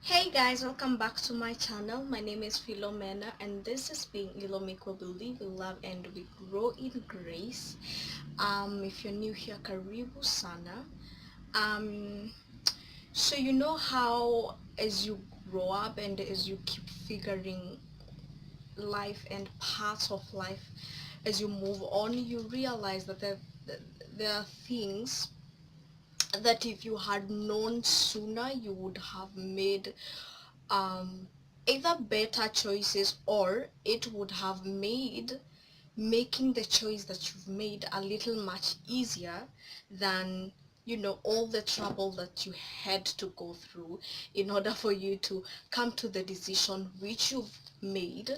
Hey guys, welcome back to my channel. My name is Philomena and this is being Ilomic, where we live, we love and we grow in grace. If you're new here, karibu sana. Um so you know how as you grow up and as you keep figuring life and parts of life, as you move on, you realize that there are things that if you had known sooner, you would have made um, either better choices, or it would have made making the choice that you've made a little much easier than all the trouble that you had to go through in order for you to come to the decision which you've made,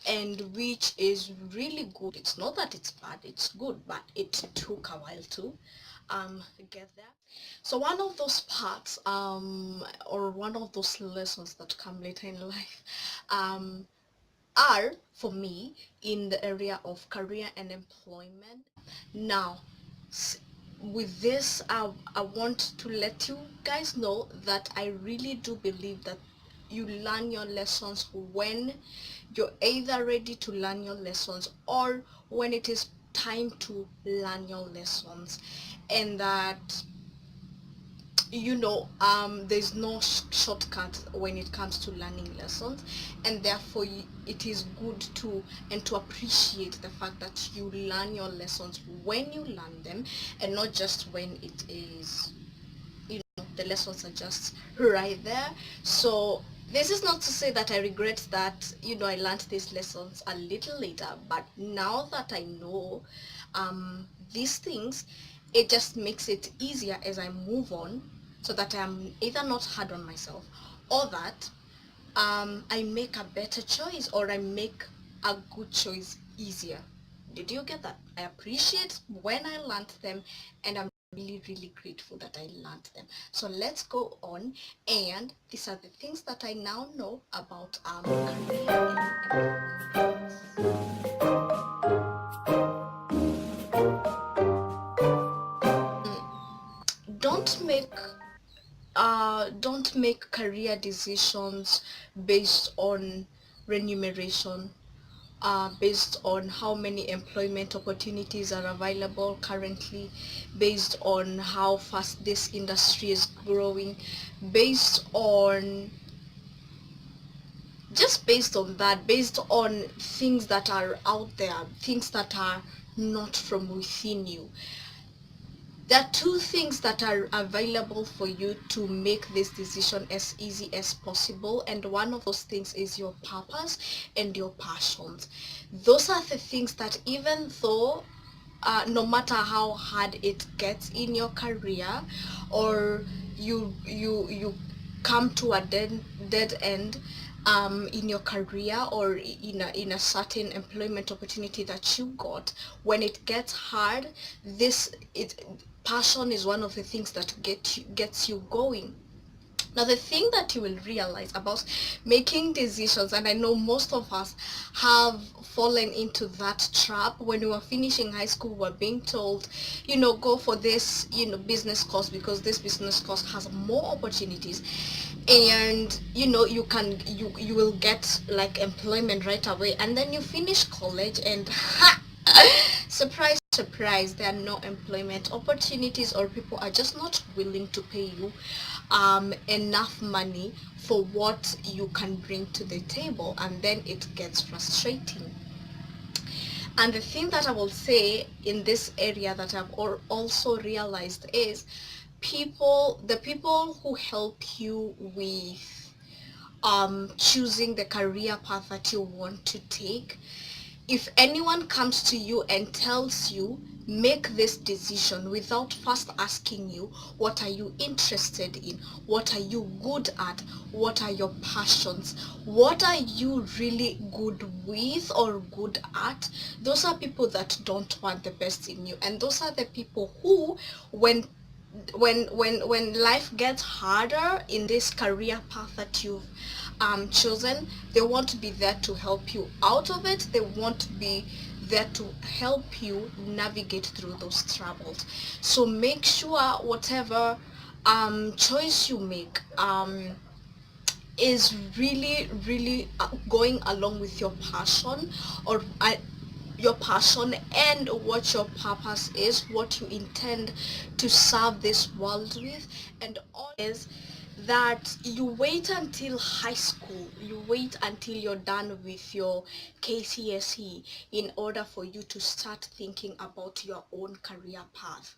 and which is really good. It's not that it's bad, it's good, but it took a while to get there. So one of those parts, or one of those lessons that come later in life, um, are for me in the area of career and employment. Now, with this, I want to let you guys know that I really do believe that you learn your lessons when you're either ready to learn your lessons, or when it is time to learn your lessons, and that there's no shortcut when it comes to learning lessons, and therefore it is good to appreciate the fact that you learn your lessons when you learn them, and not just when it is, the lessons are just right there. So this is not to say that I regret that I learned these lessons a little later, but now that I know these things, it just makes it easier as I move on, so that I'm either not hard on myself, or that I make a better choice, or I make a good choice easier. Did you get that? I appreciate when I learned them, and I'm really, really grateful that I learned them. So let's go on, and these are the things that I now know about career and don't make don't make career decisions based on remuneration, based on how many employment opportunities are available currently, based on how fast this industry is growing, based on based on that, based on things that are out there, things that are not from within you. There are two things that are available for you to make this decision as easy as possible, and one of those things is your purpose and your passions. Those are the things that, even though no matter how hard it gets in your career, or you come to a dead end in your career, or in a certain employment opportunity that you got, when it gets hard, this it passion is one of the things that gets you going. Now, the thing that you will realize about making decisions, and I know most of us have fallen into that trap. When we were finishing high school, we were being told, go for this, business course, because this business course has more opportunities, and you will get like employment right away. And then you finish college, and surprise, surprise, there are no employment opportunities, or people are just not willing to pay you enough money for what you can bring to the table, and then it gets frustrating. And the thing that I will say in this area that I've also realized is, the people who help you with choosing the career path that you want to take, if anyone comes to you and tells you make this decision without first asking you, what are you interested in, what are you good at, what are your passions, what are you really good with or good at, those are people that don't want the best in you. And those are the people who, when life gets harder in this career path that you've chosen, they want to be there to help you out of it. They want to be there to help you navigate through those troubles. So make sure whatever choice you make, is really going along with your passion, or your passion and what your purpose is, what you intend to serve this world with. And all is that you wait until high school, you wait until you're done with your KCSE in order for you to start thinking about your own career path.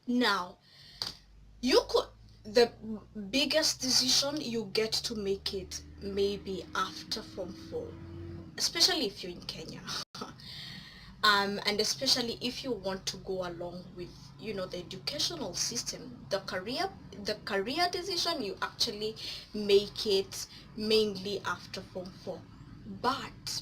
Now, you could, the biggest decision you get to make it maybe after form 4, especially if you're in Kenya. And especially if you want to go along with, you know, the educational system, the career decision, you actually make it mainly after form 4. But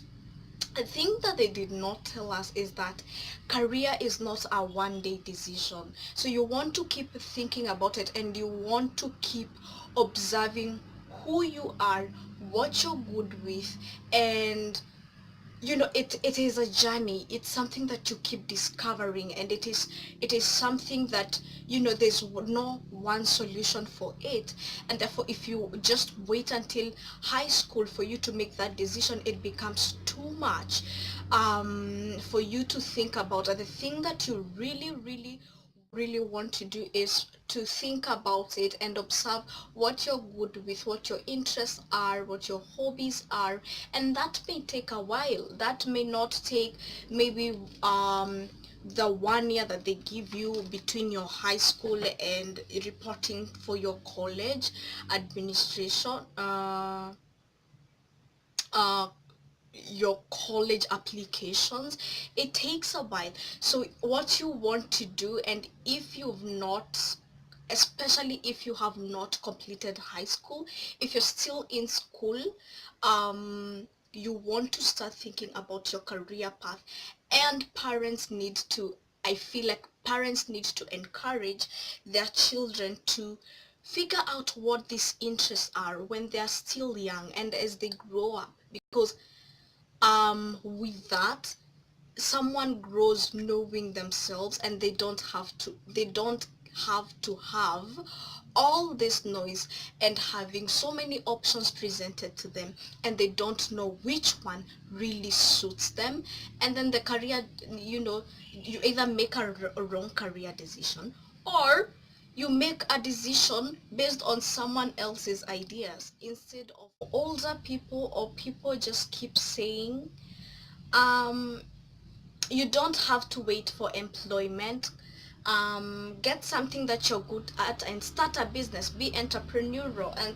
the thing that they did not tell us is that career is not a one-day decision. So you want to keep thinking about it, and you want to keep observing who you are, what you're good with, and you know, it is a journey. It's something that you keep discovering, and it is something that, you know, there's no one solution for it. And therefore, if you just wait until high school for you to make that decision, it becomes too much for you to think about. And the thing that you really want to do is to think about it and observe what you're good with, what your interests are, what your hobbies are. And that may take a while. That may not take maybe the 1 year that they give you between your high school and reporting for your college administration, uh your college applications. It takes a while. So what you want to do, and if you've not, especially if you have not completed high school, if you're still in school, you want to start thinking about your career path. And parents need to, I feel like parents need to encourage their children to figure out what these interests are when they're still young and as they grow up. Because with that, someone grows knowing themselves, and they don't have to have all this noise and having so many options presented to them, and they don't know which one really suits them. And then the career, you know, you either make a wrong career decision, or you make a decision based on someone else's ideas, instead of older people or people just keep saying, um you don't have to wait for employment. Get something that you're good at and start a business, be entrepreneurial, and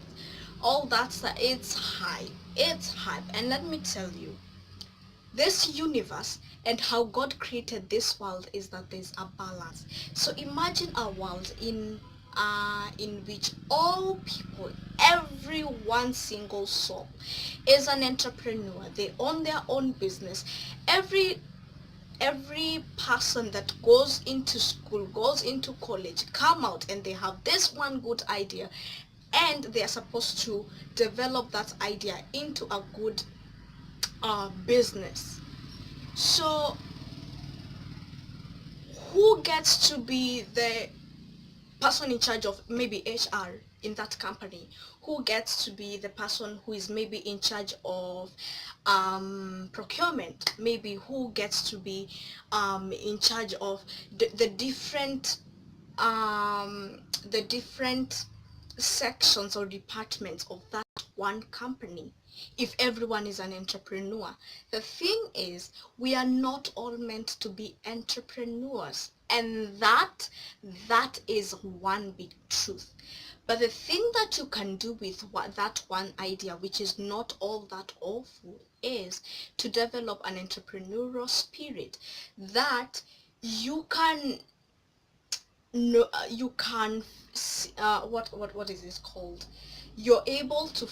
all that stuff. It's hype. And let me tell you, this universe and how God created this world is that there's a balance. So imagine a world in which all people, every one single soul is an entrepreneur. They own their own business. Every person that goes into school, goes into college, come out and they have this one good idea, and they are supposed to develop that idea into a good business. So who gets to be the person in charge of maybe HR in that company? Who gets to be the person who is maybe in charge of procurement? Maybe who gets to be in charge of the different sections or departments of that one company, if everyone is an entrepreneur? The thing is, we are not all meant to be entrepreneurs, and that is one big truth. But the thing that you can do with that one idea, which is not all that awful, is to develop an entrepreneurial spirit that you can, no, you can what is this called, you're able to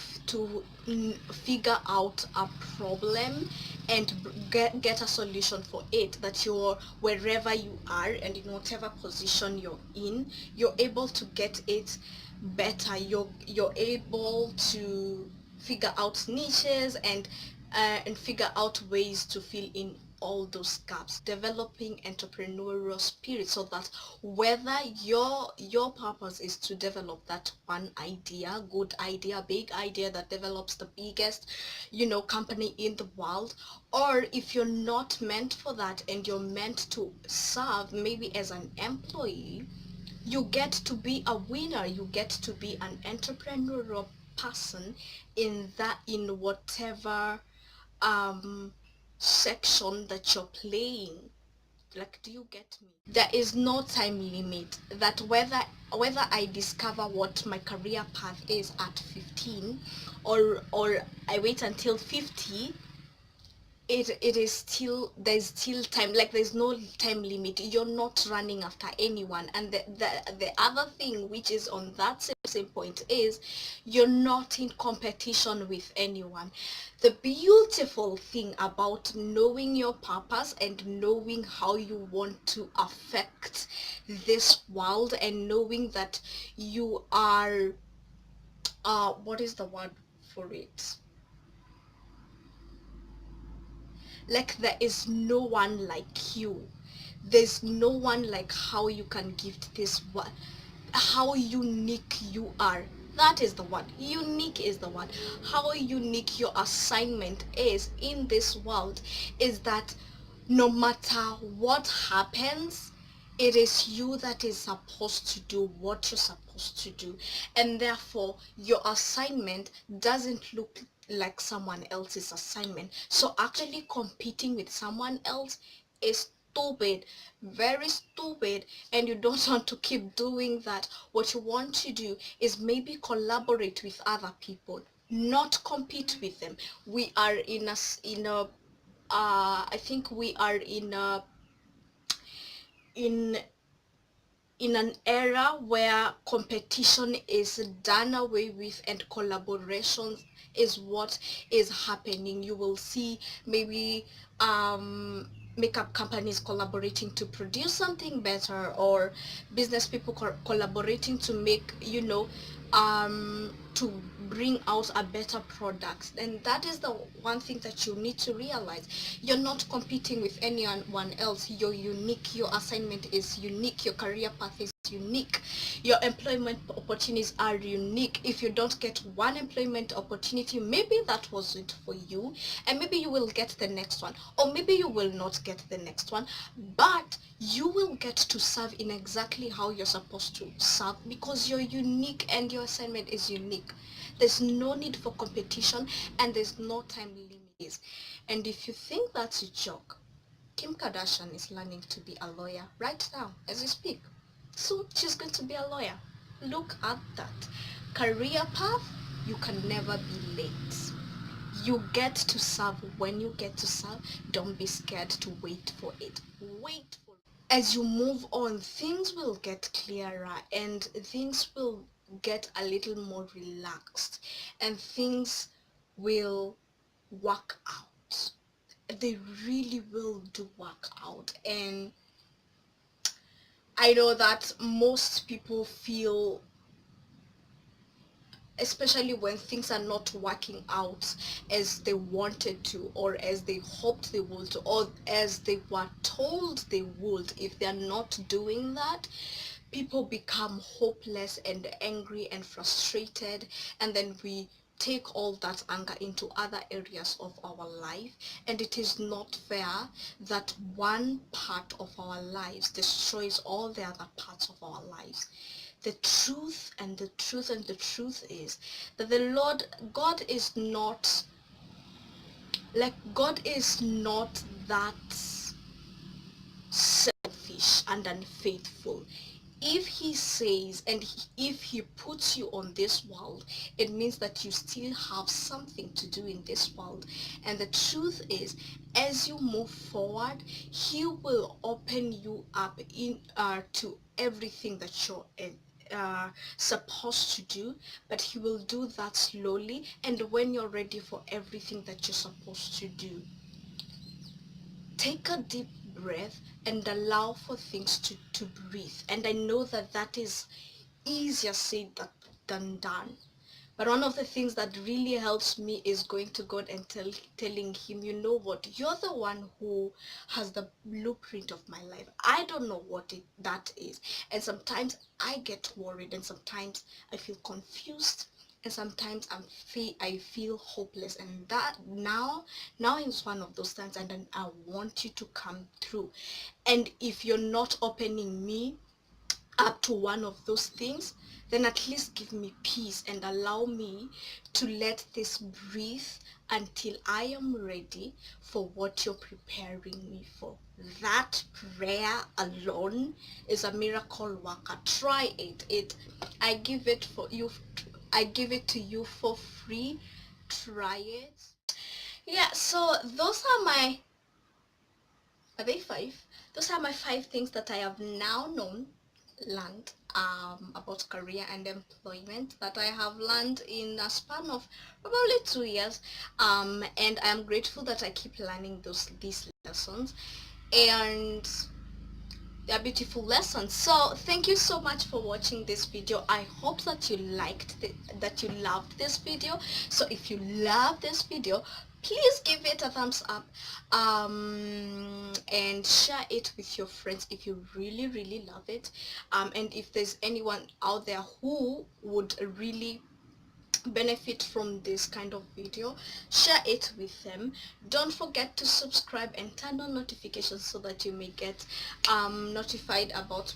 figure out a problem and get a solution for it, that you're, wherever you are and in whatever position you're in, you're able to get it better. You're able to figure out niches and figure out ways to fill in all those gaps, developing entrepreneurial spirit, so that whether your purpose is to develop that one idea, good idea, big idea that develops the biggest, company in the world, or if you're not meant for that and you're meant to serve maybe as an employee, you get to be a winner, you get to be an entrepreneurial person in whatever section that you're playing. Like, do you get me? There is no time limit, that whether I discover what my career path is at 15, or I wait until 50, it is still, there's still time. Like, there's no time limit. You're not running after anyone. And the other thing, which is on that same point, is you're not in competition with anyone. The beautiful thing about knowing your purpose and knowing how you want to affect this world, and knowing that you are what is the word for it, like, there is no one like you. There's no one like how you can give this one, how unique you are. That is the one. Unique is the one. How unique your assignment is in this world is that no matter what happens, it is you that is supposed to do what you're supposed to do, and therefore your assignment doesn't look like someone else's assignment. So actually competing with someone else is stupid, very stupid, and you don't want to keep doing that. What you want to do is maybe collaborate with other people, not compete with them. We are I think we are in in an era where competition is done away with and collaboration is what is happening. You will see maybe makeup companies collaborating to produce something better, or business people collaborating to make, to bring out a better product. And that is the one thing that you need to realize. You're not competing with anyone else. You're unique. Your assignment is unique. Your career path is unique. Your employment opportunities are unique. If you don't get one employment opportunity, maybe that wasn't for you, and maybe you will get the next one, or maybe you will not get the next one, but you will get to serve in exactly how you're supposed to serve, because you're unique and your assignment is unique. There's no need for competition, and there's no time limit. And if you think that's a joke, Kim Kardashian is learning to be a lawyer right now as we speak. So she's going to be a lawyer. Look at that. Career path, you can never be late. You get to serve when you get to serve. Don't be scared to wait for it. Wait for it. As you move on, things will get clearer, and things will get a little more relaxed, and things will work out. They really will do work out. And I know that most people feel, especially when things are not working out as they wanted to, or as they hoped they would, or as they were told they would, if they're not doing that, people become hopeless and angry and frustrated, and then we take all that anger into other areas of our life. And it is not fair that one part of our lives destroys all the other parts of our lives. The truth and the truth and the truth is that the Lord God is not that selfish and unfaithful. If he says, and if he puts you on this world, it means that you still have something to do in this world. And the truth is, as you move forward, he will open you up to everything that you're supposed to do, but he will do that slowly, and when you're ready for everything that you're supposed to do. Take a deep breath and allow for things to breathe. And I know that that is easier said than done, But one of the things that really helps me is going to God and telling him, you know what, you're the one who has the blueprint of my life. I don't know what that is. And sometimes I get worried, and sometimes I feel confused, and sometimes I feel hopeless. And that now is one of those times, and then I want you to come through. And if you're not opening me up to one of those things, then at least give me peace and allow me to let this breathe until I am ready for what you're preparing me for. That prayer alone is a miracle worker. Try it. I give it for you. I give it to you for free. Try it. Yeah, so those are my, are they five? Those are my 5 things that I have now learned about career and employment, that I have learned in a span of probably 2 years, and I'm grateful that I keep learning these lessons, and they're beautiful lessons. So thank you so much for watching this video. I hope that you that you loved this video. So if you love this video, please give it a thumbs up, and share it with your friends if you really love it, and if there's anyone out there who would really benefit from this kind of video, share it with them. Don't forget to subscribe and turn on notifications so that you may get notified about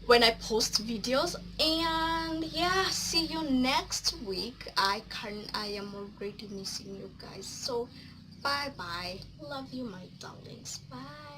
when I post videos. And yeah, see you next week. I am already missing you guys, so bye bye. Love you, my darlings. Bye.